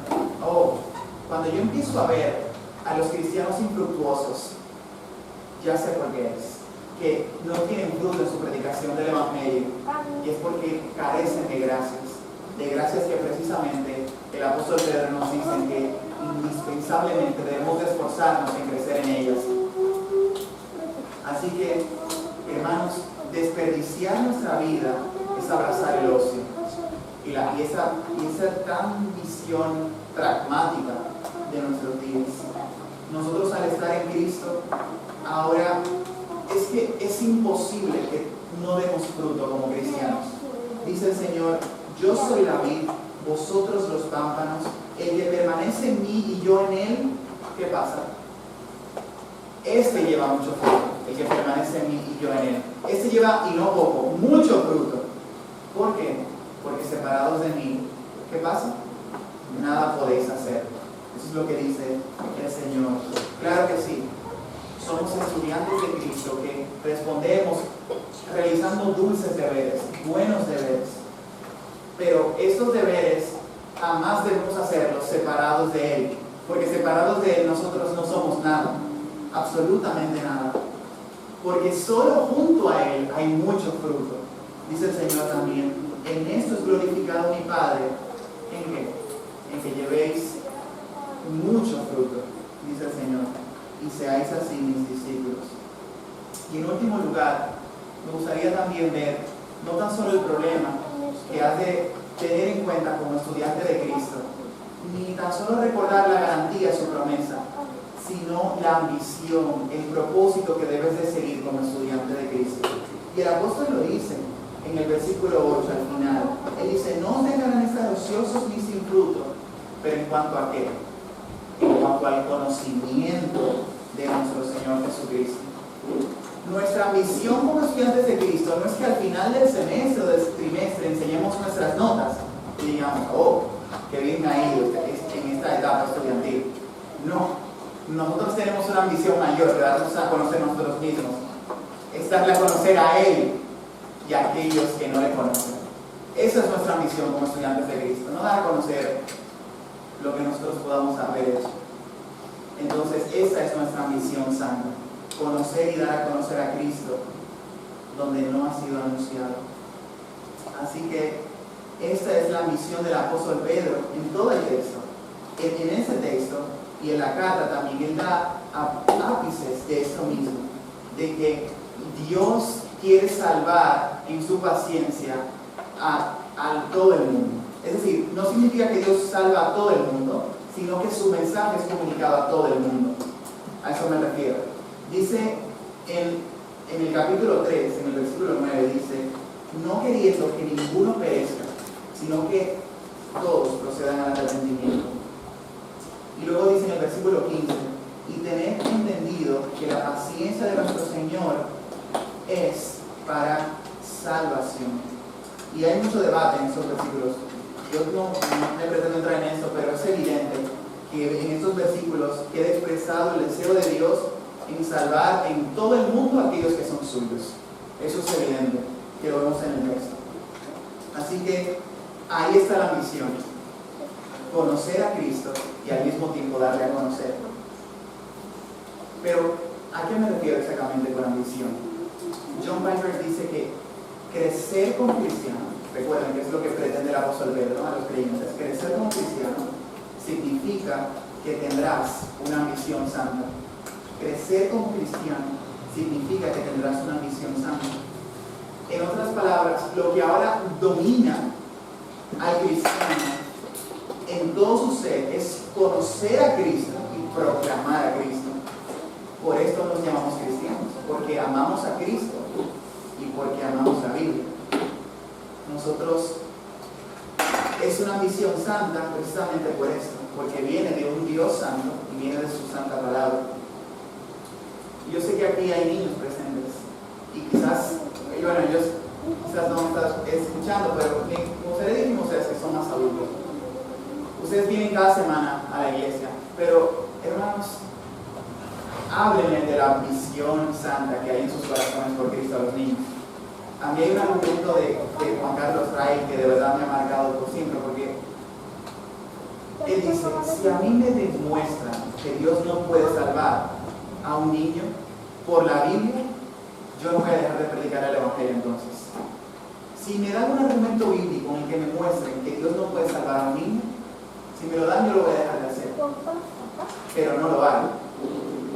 cuando yo empiezo a ver a los cristianos infructuosos, ya sé por qué es, que no tienen fruto en su predicación del Evangelio, y es porque carecen de gracias que precisamente el apóstol Pedro nos dice que indispensablemente debemos de esforzarnos en crecer en ellas. Así que, hermanos, desperdiciar nuestra vida es abrazar el ocio, y esa tan visión pragmática de nuestros días. Nosotros, al estar en Cristo, ahora es que es imposible que no demos fruto como cristianos. Dice el Señor: yo soy la vid, vosotros los pámpanos. El que permanece en mí y yo en él, ¿qué pasa? Este lleva mucho fruto, el que permanece en mí y yo en él. Este lleva, y no poco, mucho fruto. ¿Por qué? Porque separados de mí, ¿qué pasa? Nada podéis hacer. Eso es lo que dice el Señor. Claro que sí, somos estudiantes de Cristo que respondemos realizando dulces deberes, buenos deberes. Pero estos deberes jamás debemos hacerlos separados de Él, porque separados de Él nosotros no somos nada, absolutamente nada. Porque solo junto a Él hay mucho fruto. Dice el Señor también: en esto es glorificado mi Padre. ¿En qué? En que llevéis mucho fruto, dice el Señor, y seáis así mis discípulos. Y en último lugar, me gustaría también ver no tan solo el problema que has de tener en cuenta como estudiante de Cristo, ni tan solo recordar la garantía de su promesa, sino la ambición, el propósito que debes de seguir como estudiante de Cristo. Y el apóstol lo dice en el versículo 8 al final. Él dice: no os dejarán estar ociosos ni sin fruto. Pero ¿en cuanto a qué? En cuanto al conocimiento de nuestro Señor Jesucristo. Nuestra misión como estudiantes de Cristo no es que al final del semestre o del trimestre enseñemos nuestras notas y digamos: qué bien me ha ido en esta etapa estudiantil. No, nosotros tenemos una misión mayor de darnos a conocer nosotros mismos, es darle a conocer a Él y a aquellos que no le conocen. Esa es nuestra misión como estudiantes de Cristo, no dar a conocer lo que nosotros podamos haber hecho. Entonces, esa es nuestra misión santa: conocer y dar a conocer a Cristo donde no ha sido anunciado. Así que esta es la misión del apóstol Pedro en todo el texto. En ese texto y en la carta también él da ápices de esto mismo, de que Dios quiere salvar en su paciencia a todo el mundo. Es decir, no significa que Dios salva a todo el mundo, sino que su mensaje es comunicado a todo el mundo. A eso me refiero. Dice en el capítulo 3, en el versículo 9, dice: no queriendo que ninguno perezca, sino que todos procedan al arrepentimiento. Y luego dice en el versículo 15: y tened entendido que la paciencia de nuestro Señor es para salvación. Y hay mucho debate en esos versículos. Yo no me pretendo entrar en esto, pero es evidente que en estos versículos queda expresado el deseo de Dios en salvar en todo el mundo a aquellos que son suyos. Eso es evidente, que lo vemos en el texto. Así que ahí está la misión: conocer a Cristo y al mismo tiempo darle a conocer. Pero, ¿a qué me refiero exactamente con ambición? John Piper dice que crecer como cristiano, recuerden que es lo que pretende el apóstol Pedro a los creyentes, crecer como cristiano significa que tendrás una ambición santa. Crecer como cristiano significa que tendrás una ambición santa. En otras palabras, lo que ahora domina al cristiano en todo su ser es conocer a Cristo y proclamar a Cristo. Por esto nos llamamos cristianos, porque amamos a Cristo y porque amamos la Biblia. Nosotros, es una ambición santa precisamente por esto, porque viene de un Dios santo y viene de su santa palabra. Yo sé que aquí hay niños presentes y quizás, bueno, ellos quizás no están escuchando, pero me gustaría decir a ustedes que son más adultos. Ustedes vienen cada semana a la iglesia, pero hermanos, háblenle de la visión santa que hay en sus corazones por Cristo a los niños. A mí hay un argumento de Juan Carlos Ray que de verdad me ha marcado por siempre, porque él dice, si a mí me demuestran que Dios no puede salvar a un niño por la Biblia, yo no voy a dejar de predicar el Evangelio entonces. Si me dan un argumento bíblico en el que me muestren que Dios no puede salvar a un niño, si me lo dan yo lo voy a dejar de hacer, pero no lo hago.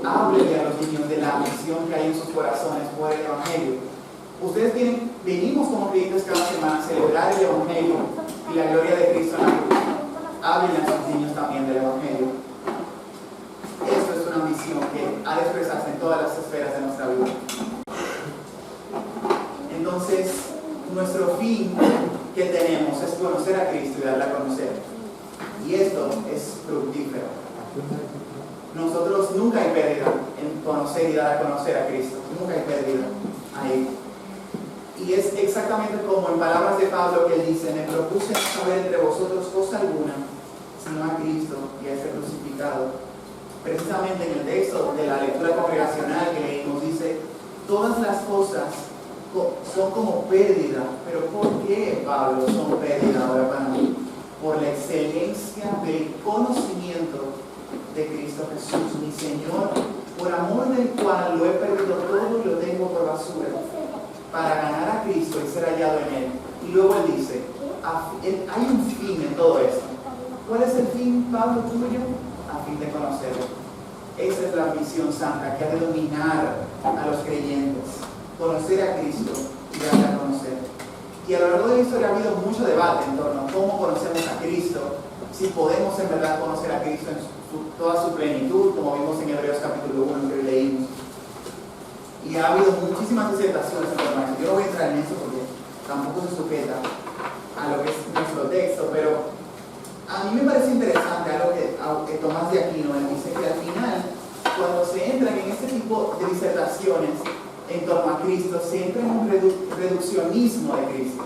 Háblenle a los niños de la misión que hay en sus corazones por el Evangelio. Ustedes venimos como creyentes cada semana a celebrar el Evangelio y la gloria de Cristo en la cruz. Háblenle a sus niños también del Evangelio. Esto es una misión que ha de expresarse en todas las esferas de nuestra vida. Entonces, nuestro fin que tenemos es conocer a Cristo y darle a conocer. Y esto es fructífero. Nosotros nunca hay pérdida en conocer y dar a conocer a Cristo. Nunca hay pérdida ahí. Y es exactamente como en palabras de Pablo que él dice, me propuse no saber entre vosotros cosa alguna, sino a Cristo y a este crucificado. Precisamente en el texto de la lectura congregacional que leímos dice, todas las cosas son como pérdida. ¿Pero por qué, Pablo, son pérdida ahora para mí? Por la excelencia del conocimiento de Cristo Jesús, mi Señor, por amor del cual lo he perdido todo y lo tengo por basura, para ganar a Cristo y ser hallado en Él. Y luego él dice, hay un fin en todo esto. ¿Cuál es el fin, Pablo, tuyo? A fin de conocerlo. Esa es la misión santa que ha de dominar a los creyentes. Conocer a Cristo y darle a conocer. Y a lo largo de la historia ha habido mucho debate en torno a cómo conocemos a Cristo, si podemos en verdad conocer a Cristo en toda su plenitud, como vimos en Hebreos capítulo 1 que leímos. Y ha habido muchísimas disertaciones en torno a eso. Yo no voy a entrar en eso porque tampoco se sujeta a lo que es nuestro texto, pero a mí me parece interesante algo que Tomás de Aquino él dice que al final, cuando se entran en este tipo de disertaciones en torno a Cristo, se entra en un reduccionismo de Cristo.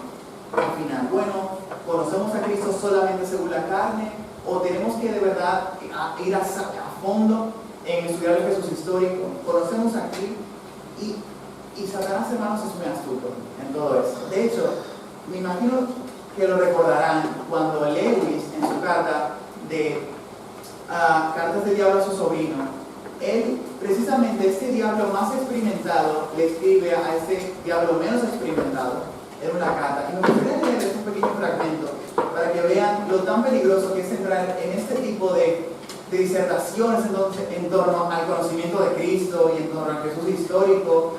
Al final, bueno, ¿conocemos a Cristo solamente según la carne? ¿O tenemos que de verdad ir a fondo en estudiar el Jesús histórico? ¿Conocemos a Cristo? Y Satanás, hermanos, es muy astuto en todo esto. De hecho, me imagino que lo recordarán cuando Lewis, en su carta de Cartas del Diablo a su sobrino, él, precisamente este diablo más experimentado, le escribe a este diablo menos experimentado en una carta. Y me gustaría leer este pequeño fragmento para que vean lo tan peligroso que es entrar en este tipo de disertaciones en torno al conocimiento de Cristo y en torno al Jesús histórico.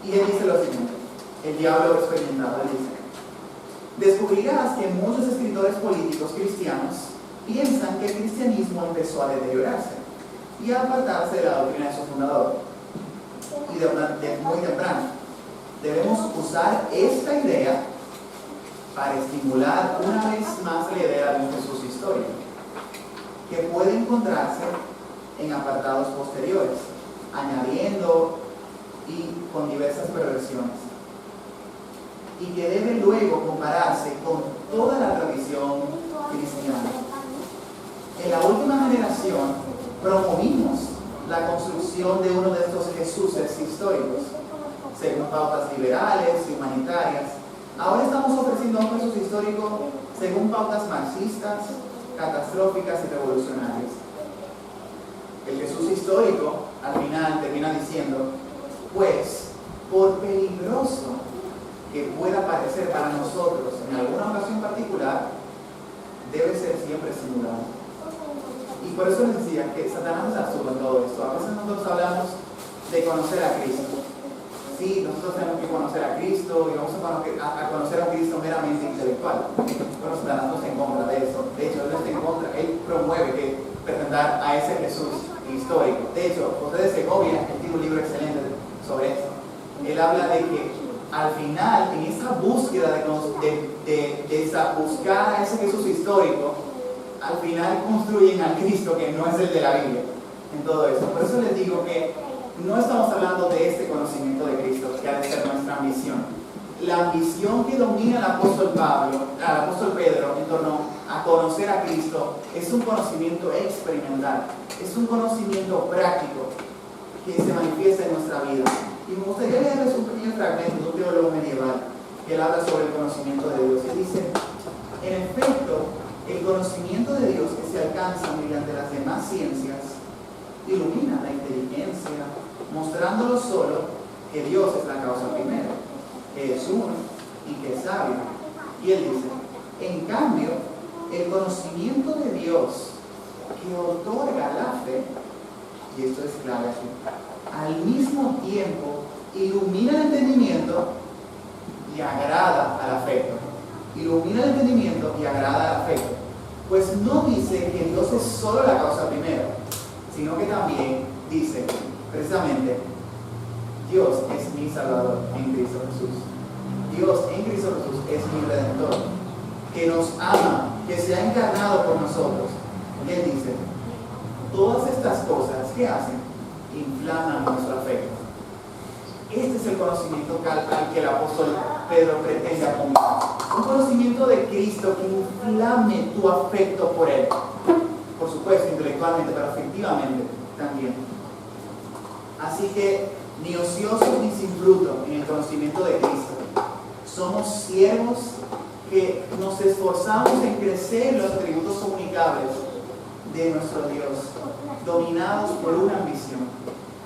Y él dice lo siguiente, el diablo experimentado, él dice: descubrirás que muchos escritores políticos cristianos piensan que el cristianismo empezó a deteriorarse y a apartarse de la doctrina de su fundador. Y de muy temprano debemos usar esta idea para estimular una vez más la idea de un Jesús histórico, que puede encontrarse en apartados posteriores, añadiendo y con diversas perversiones, y que debe luego compararse con toda la tradición cristiana. En la última generación promovimos la construcción de uno de estos Jesuses históricos, según pautas liberales y humanitarias. Ahora estamos ofreciendo un Jesús histórico según pautas marxistas, catastróficas y revolucionarias. El Jesús histórico al final termina diciendo, pues, por peligroso que pueda parecer para nosotros en alguna ocasión particular, debe ser siempre simulado. Y por eso les decía que Satanás es absurdo en todo esto. A veces nosotros hablamos de conocer a Cristo. Sí, nosotros tenemos que conocer a Cristo y vamos a conocer a Cristo meramente intelectual. Pero Satanás no está en contra de eso. De hecho, él no está en contra. Él promueve que presentar a ese Jesús histórico. De hecho, José de Segovia, él tiene un libro excelente sobre esto. Él habla de que al final, en esa búsqueda de buscar a ese Jesús histórico, al final construyen al Cristo que no es el de la Biblia en todo eso. Por eso les digo que no estamos hablando de este conocimiento de Cristo, que ha de ser nuestra ambición. La ambición que domina al apóstol Pedro en torno a conocer a Cristo es un conocimiento experimental, es un conocimiento práctico que se manifiesta en nuestra vida. Y me gustaría leerles un pequeño fragmento de un teólogo medieval que él habla sobre el conocimiento de Dios. Él dice, en efecto, el conocimiento de Dios que se alcanza mediante las demás ciencias ilumina la inteligencia, mostrándolo solo que Dios es la causa primera, que es uno y que es sabio. Y él dice, en cambio, el conocimiento de Dios que otorga la fe, y esto es clave aquí, al mismo tiempo ilumina el entendimiento y agrada al afecto. Ilumina el entendimiento y agrada al afecto. Pues no dice que Dios es solo la causa primera, sino que también dice, precisamente, Dios es mi Salvador en Cristo Jesús. Dios en Cristo Jesús es mi Redentor, que nos ama, que se ha encarnado por nosotros. Y él dice, todas estas cosas que hacen, inflaman nuestro afecto. Este es el conocimiento al que el apóstol Pedro pretende apuntar. Un conocimiento de Cristo que inflame tu afecto por Él. Por supuesto, intelectualmente, pero afectivamente también. Así que, ni ociosos ni sin fruto en el conocimiento de Cristo. Somos siervos que nos esforzamos en crecer en los atributos comunicables de nuestro Dios, dominados por una ambición,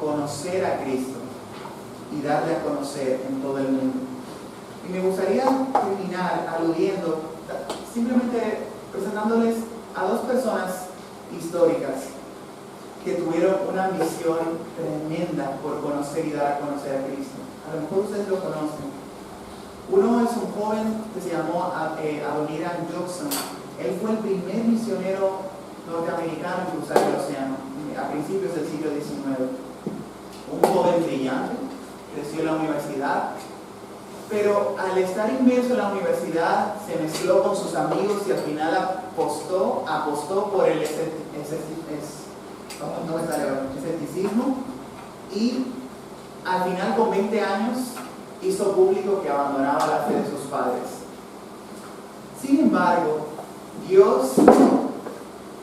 conocer a Cristo y darle a conocer en todo el mundo. Y me gustaría terminar aludiendo, simplemente presentándoles a dos personas históricas que tuvieron una ambición tremenda por conocer y dar a conocer a Cristo. A lo mejor ustedes lo conocen. Uno es un joven que se llamó Adoniram Judson. Él fue el primer misionero norteamericano en cruzar el océano a principios del siglo XIX. Un joven brillante, creció en la universidad, pero al estar inmerso en la universidad se mezcló con sus amigos y al final apostó por el escepticismo y al final con 20 años hizo público que abandonaba la fe de sus padres. Sin embargo, Dios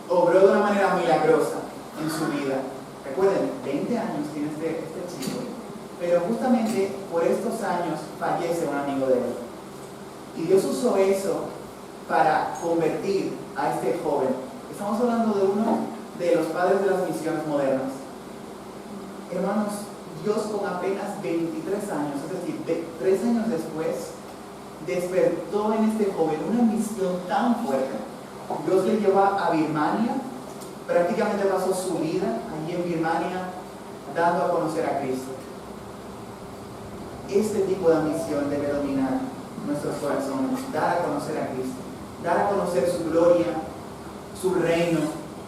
obró de una manera milagrosa en su vida. Recuerden, 20 años tiene este chico, pero justamente por estos años fallece un amigo de él. Y Dios usó eso para convertir a este joven. Estamos hablando de uno de los padres de las misiones modernas. Hermanos, Dios con apenas 23 años, es decir, 3 años después, despertó en este joven una misión tan fuerte. Dios le llevó a Birmania, prácticamente pasó su vida allí en Birmania dando a conocer a Cristo. Este tipo de ambición debe dominar nuestros corazones, dar a conocer a Cristo, dar a conocer su gloria, su reino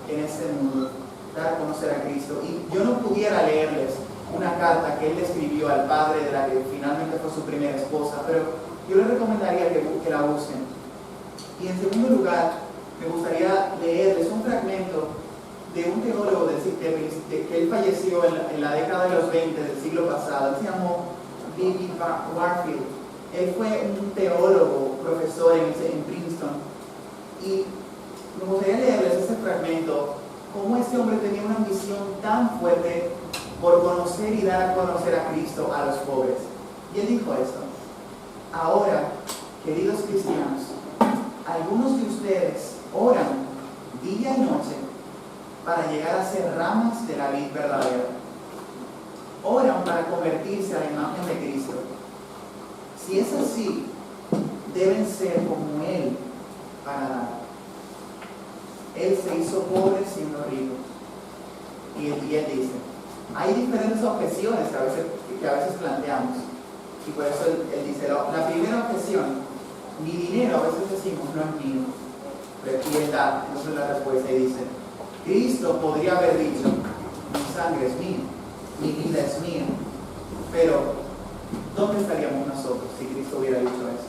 en este mundo, dar a conocer a Cristo. Y yo no pudiera leerles una carta que él le escribió al padre de la que finalmente fue su primera esposa, pero yo les recomendaría que la busquen. Y en segundo lugar, me gustaría leerles un fragmento de un teólogo que él falleció en la década de los 20 del siglo pasado. Él se llamó B.B. Warfield. Él fue un teólogo, profesor en Princeton. Y me gustaría leerles este fragmento, cómo este hombre tenía una ambición tan fuerte por conocer y dar a conocer a Cristo a los pobres. Y él dijo esto: ahora, queridos cristianos, algunos de ustedes oran día y noche para llegar a ser ramas de la vid verdadera, oran para convertirse a la imagen de Cristo. Si es así, deben ser como Él para dar. Él se hizo pobre siendo rico. Y él dice, hay diferentes objeciones que a veces planteamos. Y por eso él dice, la primera objeción, mi dinero, a veces decimos, no es mío, pero aquí él da, entonces la respuesta y dice, Cristo podría haber dicho, mi sangre es mía, mi vida es mía, pero ¿dónde estaríamos nosotros si Cristo hubiera dicho eso?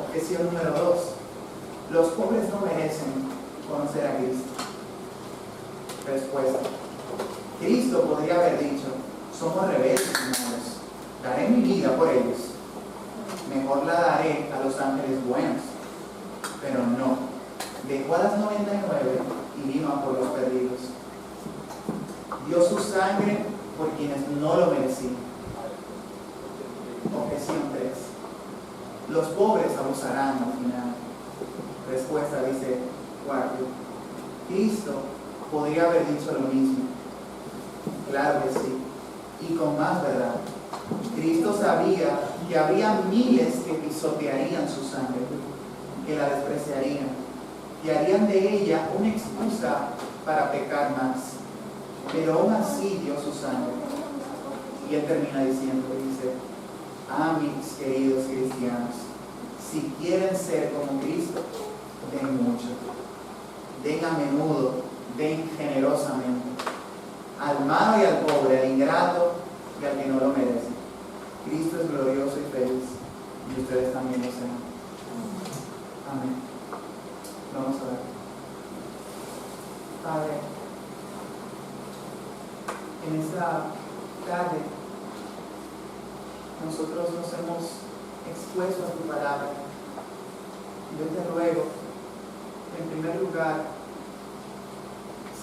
Objeción número 2, los pobres no merecen conocer a Cristo. Respuesta, Cristo podría haber dicho, somos rebeldes, hermanos, daré mi vida por ellos, mejor la daré a los ángeles buenos, pero no, dejó a las 99 y vino a por los perdidos. Dio su sangre por quienes no lo merecían. Objeción 3. Los pobres abusarán al final. Respuesta dice 4. Cristo podría haber dicho lo mismo. Claro que sí. Y con más verdad. Cristo sabía que había miles que pisotearían su sangre, que la despreciarían, que harían de ella una excusa para pecar más. Pero aún así dio su sangre. Y él termina diciendo, dice, mis queridos cristianos, si quieren ser como Cristo, den mucho, den a menudo, den generosamente, al malo y al pobre, al ingrato y al que no lo merece. Cristo es glorioso y feliz, y ustedes también lo sean. Amén. Vamos a ver. Padre, en esta tarde nosotros nos hemos expuesto a tu palabra. Yo te ruego, en primer lugar,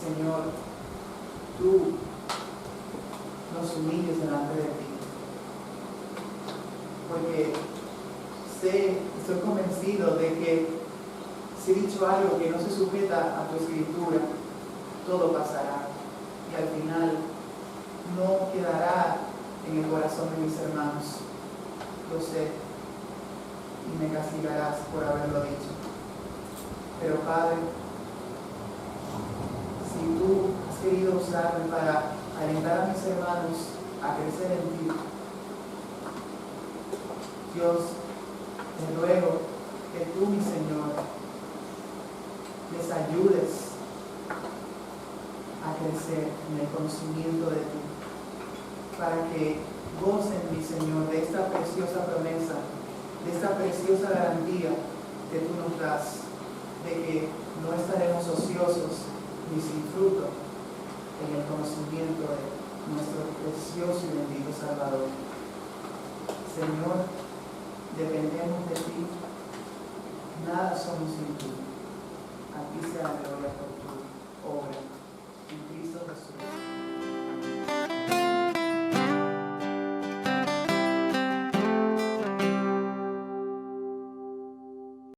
Señor, tú nos humilles delante de ti, porque estoy convencido de que si he dicho algo que no se sujeta a tu escritura, todo pasará y al final no quedará en el corazón de mis hermanos. Lo sé, y me castigarás por haberlo dicho. Pero Padre, si tú has querido usarme para alentar a mis hermanos a crecer en ti, Dios, te ruego que tú, mi Señor, les ayudes a crecer en el conocimiento de ti, para que gocen, mi Señor, de esta preciosa promesa, de esta preciosa garantía que tú nos das, de que no estaremos ociosos ni sin fruto en el conocimiento de nuestro precioso y bendito Salvador. Señor, dependemos de ti, nada somos sin ti. A ti sea la gloria por tu